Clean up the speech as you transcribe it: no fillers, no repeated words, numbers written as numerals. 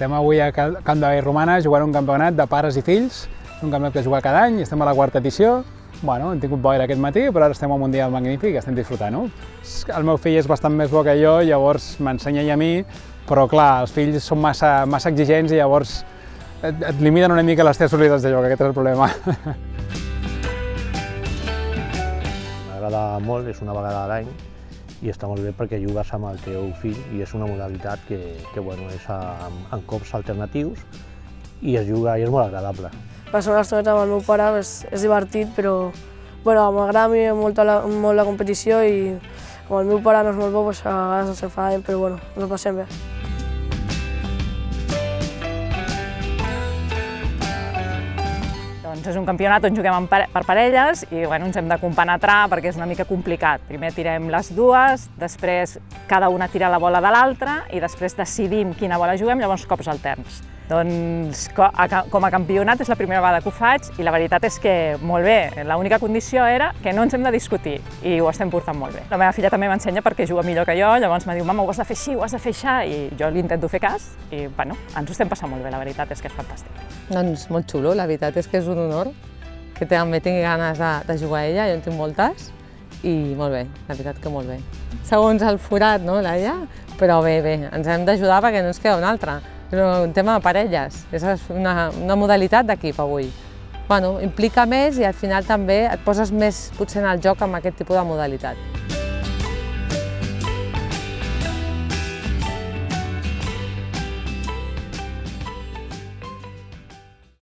Estem avui a Camp de Vallromana jugant un campionat de pares i fills, un campionat que es juga cada any, estem a la 4ª edició. Bueno, hem tingut boira aquest matí, però ara estem en un dia magnífic, estem disfrutant-ho. El meu fill és bastant més bo que jo, llavors m'ensenya ell a mi, però clar, els fills són massa exigents i llavors et limiten una mica les teves possibilitats de joc, aquest és el problema. M'agrada molt, és una vegada a l'any i està molt bé perquè jugues amb el teu fill i és una modalitat que és en cops alternatius i es juga i és molt agradable. Passar una estoneta amb el meu pare és divertit, però m'agrada a mi molt la competició i com el meu pare no és molt bo, a vegades ens enfadem, però ens ho passem bé. És un campionat on juguem per parelles i ens hem de compenetrar perquè és una mica complicat. Primer tirem les dues, després cada una tira la bola de l'altra i després decidim quina bola juguem, llavors cops alterns. Doncs com a campionat és la primera vegada que ho faig i la veritat és que molt bé. L'única condició era que no ens hem de discutir i ho estem portant molt bé. La meva filla també m'ensenya perquè juga millor que jo, llavors em diu mama, ho has de fer així, ho has de fer això i jo li intento fer cas i ens ho estem passant molt bé, la veritat és que és fantàstic. Doncs molt xulo, la veritat és que és un honor que també tingui ganes de jugar a ella, jo en tinc moltes i molt bé, la veritat que molt bé. Segons el forat, no, Laia? Però bé, ens hem d'ajudar perquè no ens queda una altra. És un tema de parelles, és una modalitat d'equip avui. Implica més i al final també et poses més potser en el joc amb aquest tipus de modalitat.